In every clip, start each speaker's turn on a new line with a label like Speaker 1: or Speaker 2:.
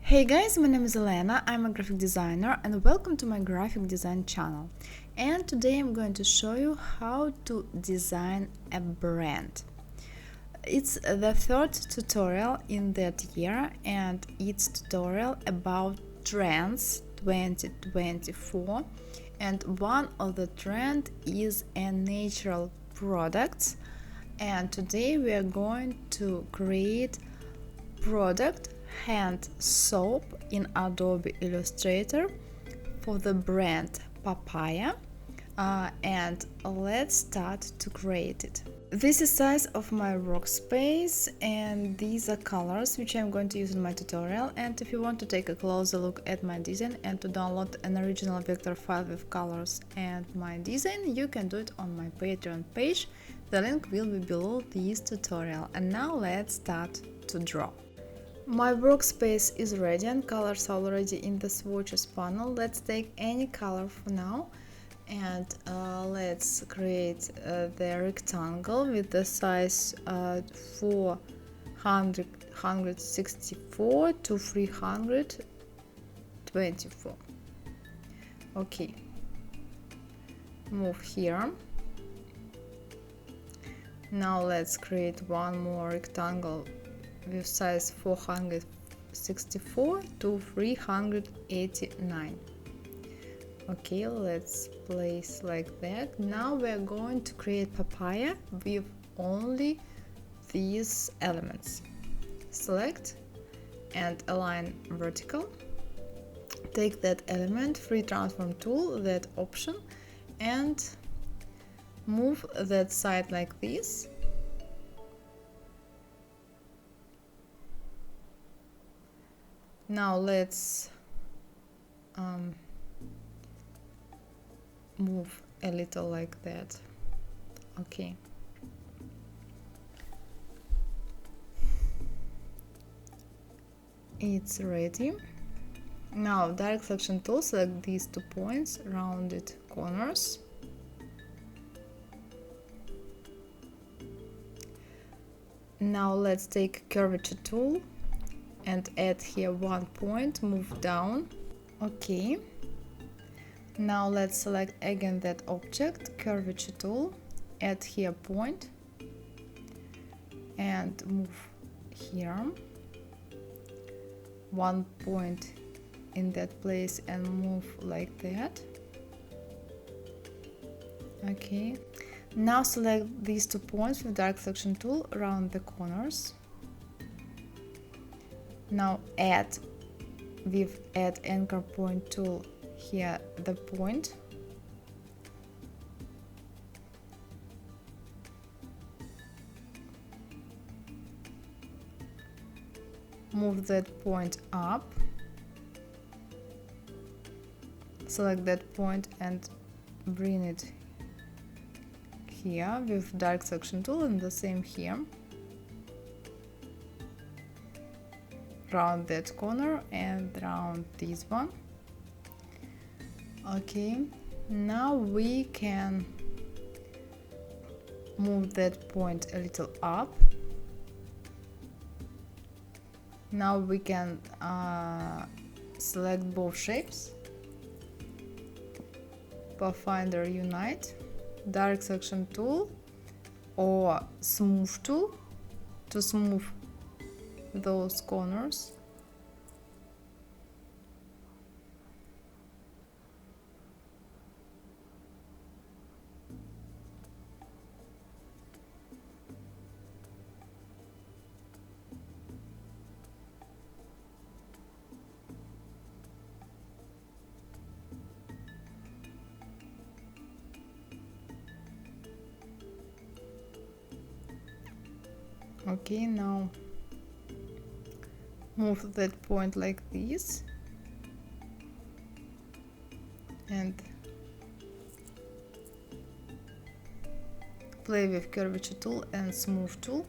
Speaker 1: Hey guys, my name is Elena, I'm a graphic designer and welcome to my graphic design channel. And today I'm going to show you how to design a brand. It's the third tutorial in that year and it's tutorial about trends 2024, and one of the trend is a natural products, and today we are going to create product hand soap in Adobe Illustrator for the brand Papaya, and let's start to create it. This is size of my workspace and these are colors which I'm going to use in my tutorial. And if you want to take a closer look at my design and to download an original vector file with colors and my design, you can do it on my Patreon page. The link will be below this tutorial. And now let's start to draw. My workspace is ready and colors are already in the swatches panel. Let's take any color for now and let's create the rectangle with the size 464 to 324. Okay, move here. Now let's create one more rectangle with size 464 to 389. Okay, let's place like that. Now we're going to create papaya with only these elements. Select and align vertical. Take that element, free transform tool, that option, and move that side like this. Now let's move a little like that. Okay. It's ready. Now direct selection tool, select these 2 points, rounded corners. Now let's take curvature tool and add here 1 point, move down. Okay. Now let's select again that object, curvature tool, add here point and move here 1 point in that place and move like that. Okay. Now select these 2 points with direct selection tool, round the corners. Now add with add anchor point tool here the point. Move that point up. Select that point and bring it here with direct selection tool and the same here. Round that corner and round this one. Okay, now we can move that point a little up. Now we can select both shapes, Pathfinder Unite, direct selection tool or smooth tool to smooth those corners. Okay, now move that point like this and play with curvature tool and smooth tool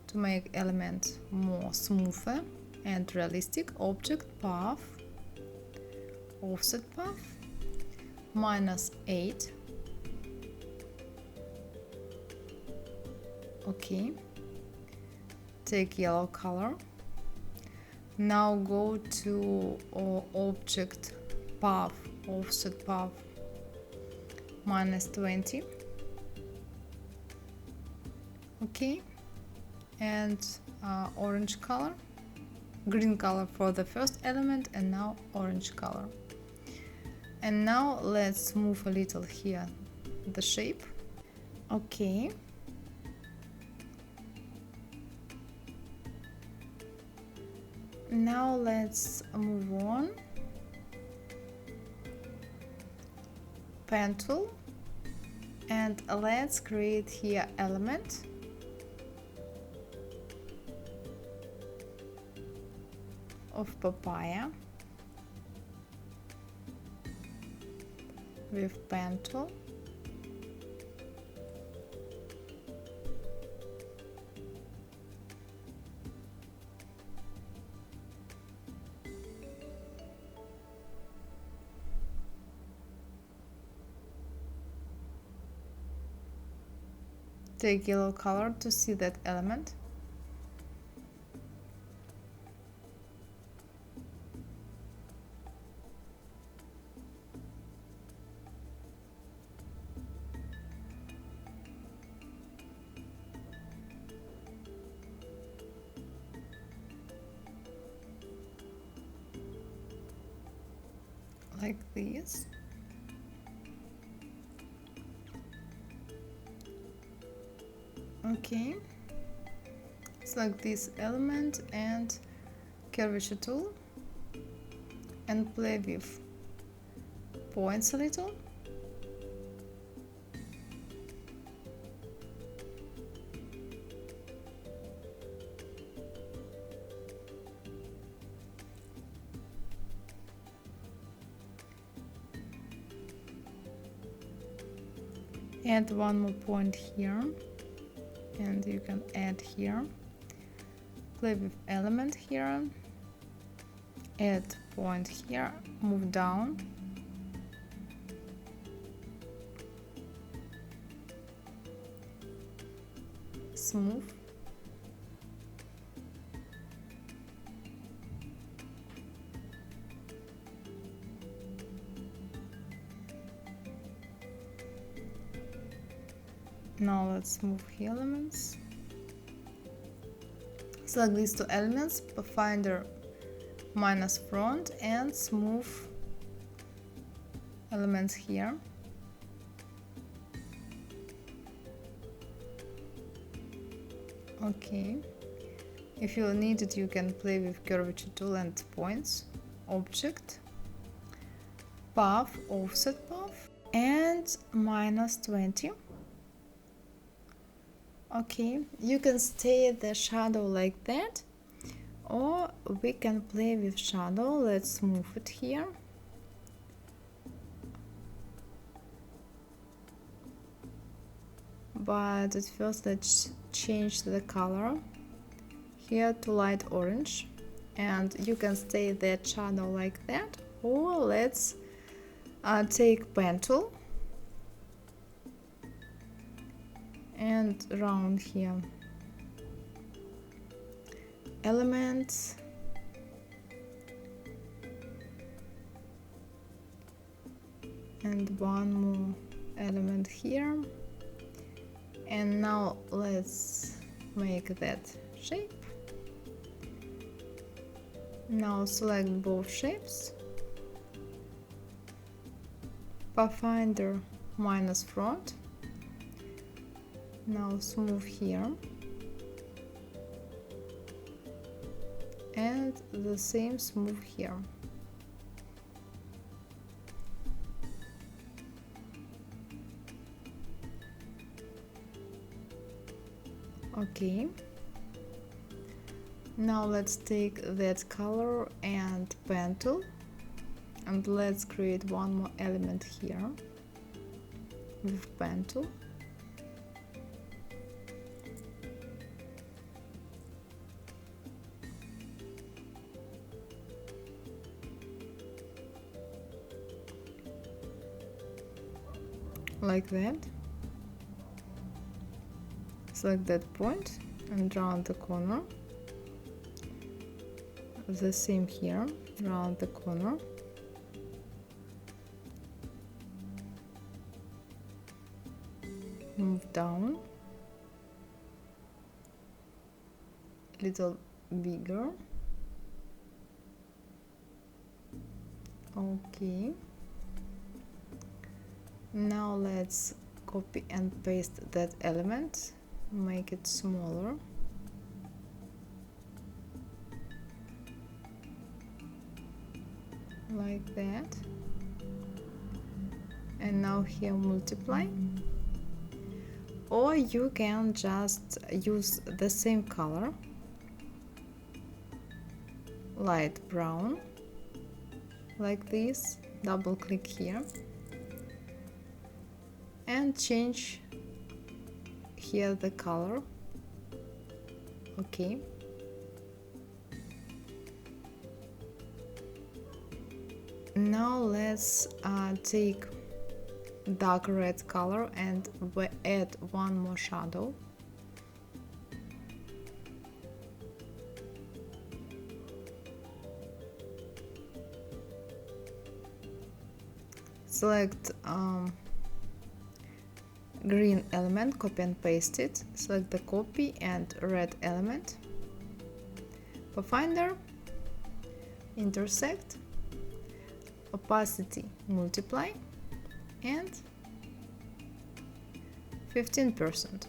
Speaker 1: to make element more smoother and realistic. Object path, offset path, -8. Okay, take yellow color, Now go to object path, offset path -20. Okay, and orange color, green color for the first element, and now orange color. And now let's move a little here the shape. Okay, now let's move on. Pen tool, and let's create here element. Of papaya with pen tool. Take yellow color to see that element. Like this. Okay, select this element and curvature tool and play with points a little. Add one more point here, and you can add here. Play with element here, add point here, move down, smooth, now let's move here elements. Select these two elements, pathfinder minus front, and smooth elements here. Okay, if you need it, you can play with curvature tool and points, object, path, offset path, and -20. Okay, you can stay the shadow like that, or we can play with shadow. Let's move it here. But at first let's change the color here to light orange, and you can stay that shadow like that, or let's take pen tool and round here elements, and one more element here, and now let's make that shape. Now select both shapes, pathfinder minus front. Now smooth here, and the same smooth here. Okay, now let's take that color and pen tool, and let's create one more element here with pen tool. Like that. Select that point and round the corner. the same here around the corner. Move down a little bigger. Okay, now let's copy and paste that element, make it smaller. Like that. And now here multiply. Or you can just use the same color, light brown, like this. Double click here and change here the color. Okay. Now let's take dark red color and we add one more shadow. Select green element, copy and paste it. Select the copy and red element. Pathfinder, intersect, opacity multiply, and 15%.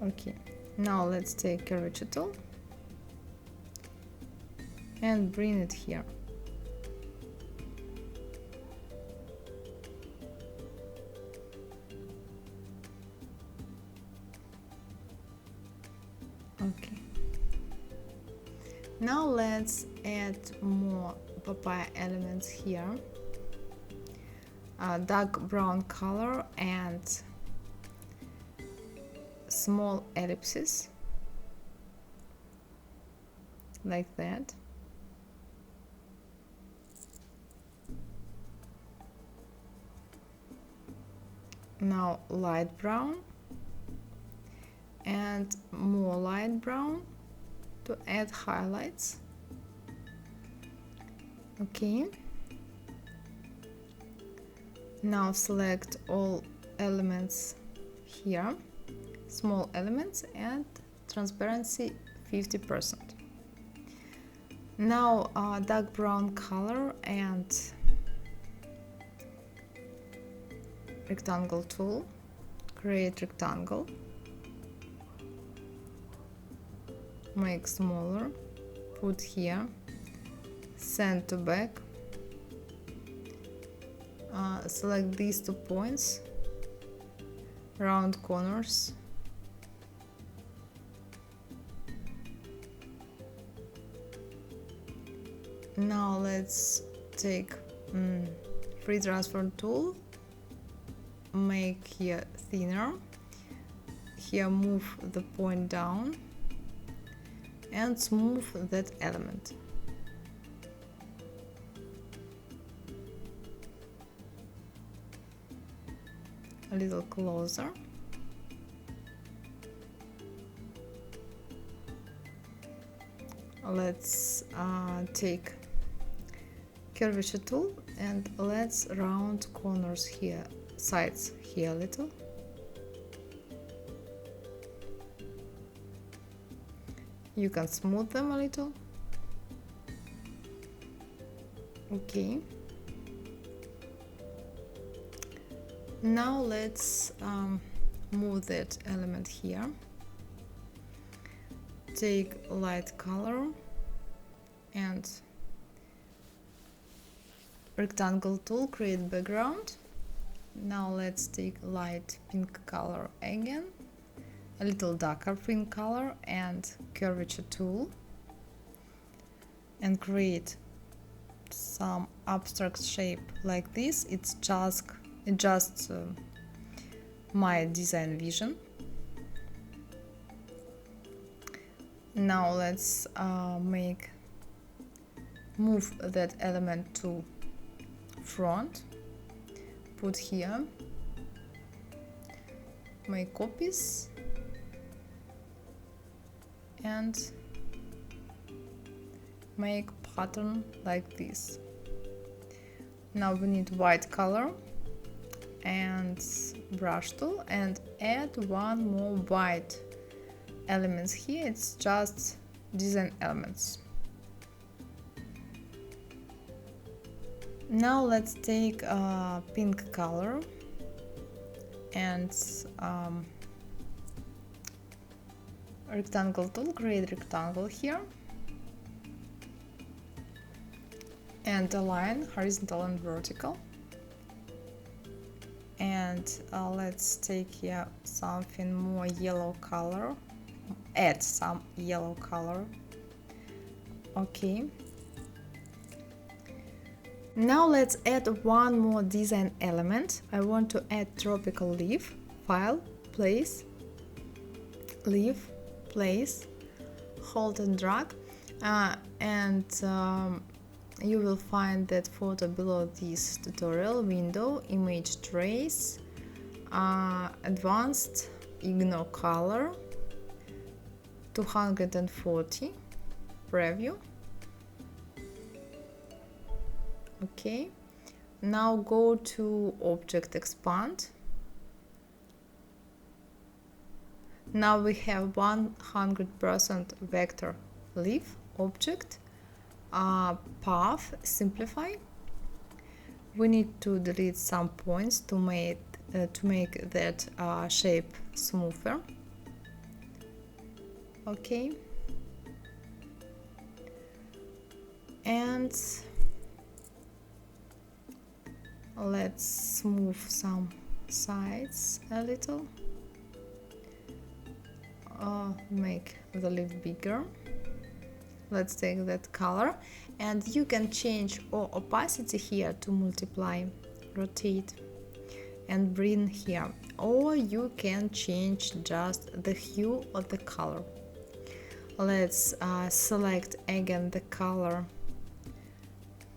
Speaker 1: Okay, now let's take curvature tool and bring it here. Okay. Now let's add more papaya elements here. Dark brown color and small ellipses, like that. Now light brown and more light brown to add highlights. Okay. Now select all elements here, small elements, and transparency 50%. Now dark brown color and rectangle tool, create rectangle, make smaller, put here, send to back. Select these 2 points, round corners, now let's take free transform tool, make here thinner, here move the point down and smooth that element. A little closer. Let's take curvature tool and let's round corners here, sides here a little. You can smooth them a little. Okay. Now let's move that element here. Take light color and rectangle tool, create background. Now let's take light pink color again, a little darker pink color and curvature tool, and create some abstract shape like this. It's just my design vision. Now let's move that element to front, put here, make copies and make pattern like this. Now we need white color and brush tool and add one more white elements here. It's just design elements. Now let's take a pink color and rectangle tool, create rectangle here and align horizontal and vertical. And let's take here something more yellow color, add some yellow color. Okay. Now let's add one more design element. I want to add tropical leaf. File, place, leaf, place, hold and drag, and you will find that photo below this tutorial window, image trace, advanced ignore color, 240, preview. Okay, now go to object expand. Now we have 100% vector leaf object, path simplify. We need to delete some points to make that shape smoother. Okay, and let's smooth some sides a little, make the leaf bigger. Let's take that color and you can change our opacity here to multiply, rotate and bring here, or you can change just the hue of the color. Let's select again the color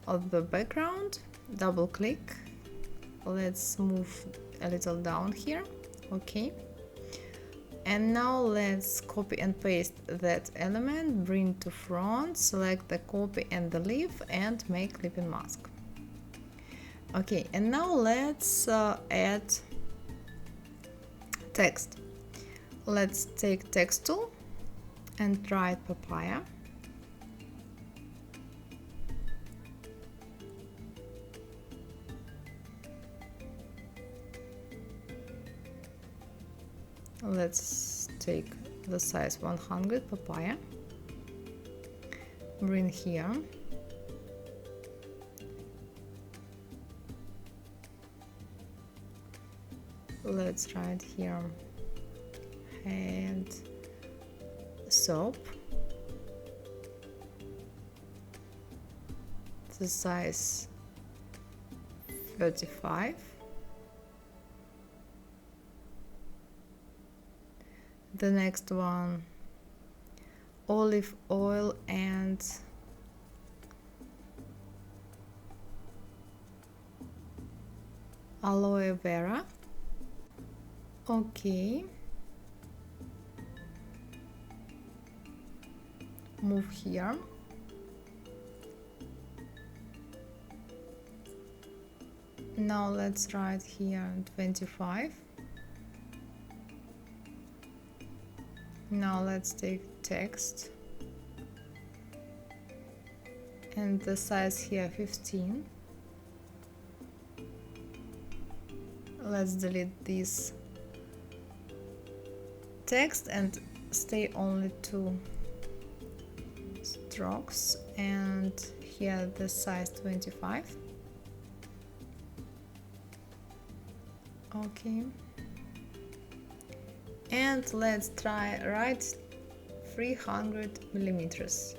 Speaker 1: of the background, double click. Let's move a little down here. Okay, and now let's copy and paste that element, bring to front, select the copy and the leaf and make clipping mask. Okay, and now let's add text. Let's take text tool and write papaya. Let's take the size 100 papaya, bring here, let's write here and soap, the size 35. The next one, olive oil and aloe vera. Okay, move here. Now let's write here 25. Now let's take text and the size here 15. Let's delete this text and stay only two strokes, and here the size 25. Okay, and let's try write 300 milliliters.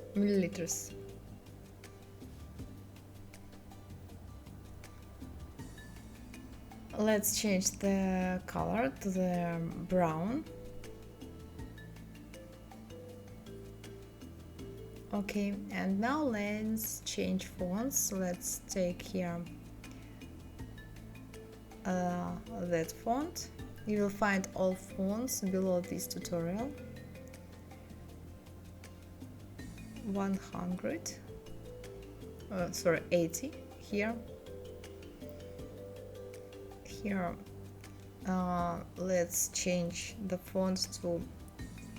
Speaker 1: Let's change the color to the brown. Okay, and now let's change fonts. Let's take here that font. You will find all fonts below this tutorial. 100. sorry, 80 here. Here, let's change the font to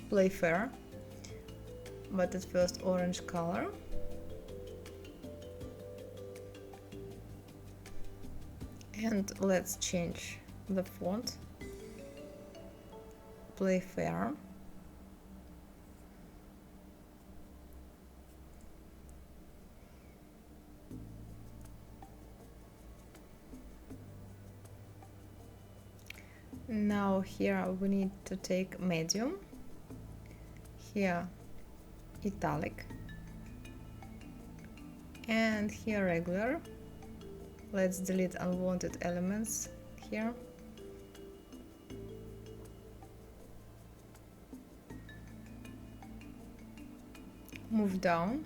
Speaker 1: Play Fair, but at first orange color. And let's change the font Play Fair. Now here we need to take medium, here italic, and here regular. Let's delete unwanted elements here. Move down.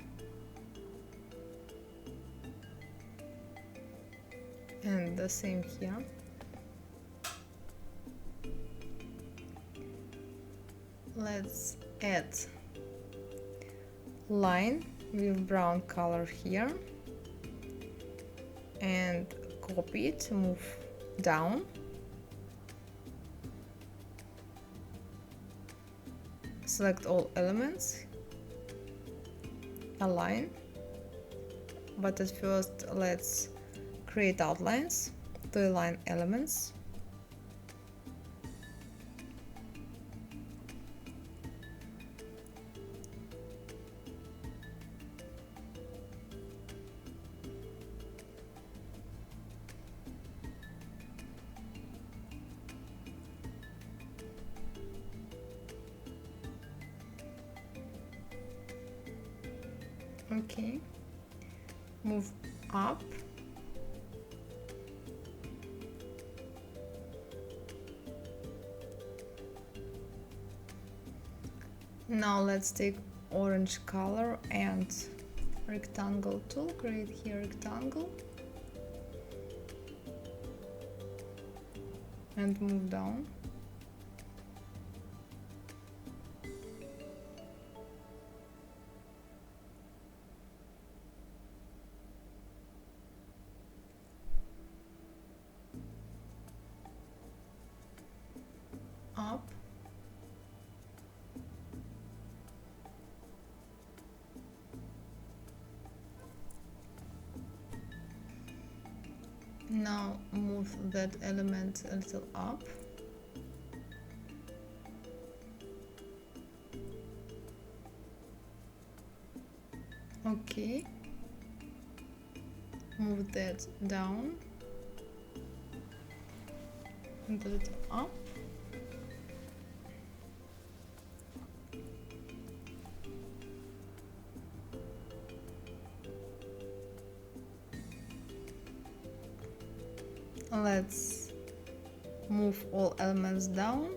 Speaker 1: And the same here. Let's add line with brown color here and copy it, move down, select all elements, align, but at first let's create outlines to align elements. Okay, move up, now let's take orange color and rectangle tool, create here rectangle and move down. Up, now move that element a little up, okay, move that down and a little up. Let's move all elements down,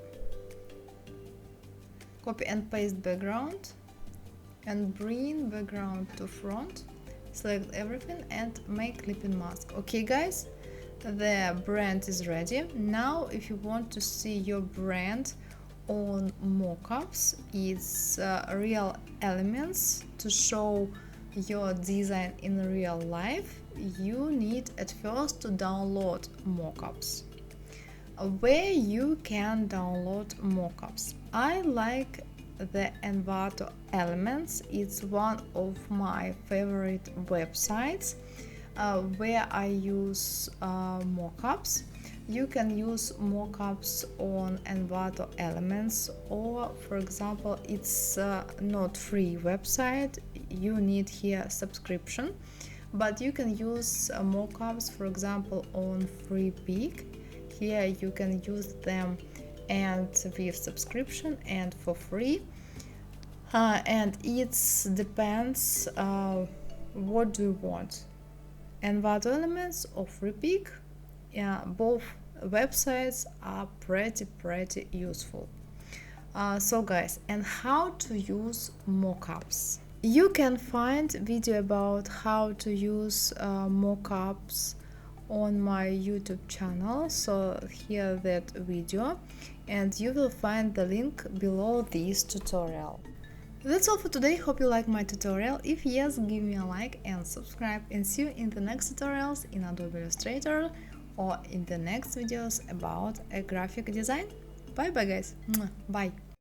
Speaker 1: copy and paste background and bring background to front, select everything and make clipping mask. Okay guys, the brand is ready. Now if you want to see your brand on mockups, it's real elements to show your design in real life, you need at first to download mockups. Where you can download mockups, I like the Envato Elements. It's one of my favorite websites where I use mockups. You can use mockups on Envato Elements, or for example it's not free website, you need here subscription, but you can use mockups for example on Freepik. Here you can use them and with subscription and for free, and it depends what do you want, Envato Elements or Freepik. Both websites are pretty useful. So guys, and how to use mockups. You can find video about how to use mockups on my YouTube channel, so here that video, and you will find the link below this tutorial. That's all for today. Hope you like my tutorial. If yes, give me a like and subscribe, and see you in the next tutorials in Adobe Illustrator or in the next videos about a graphic design. Bye bye guys. Bye.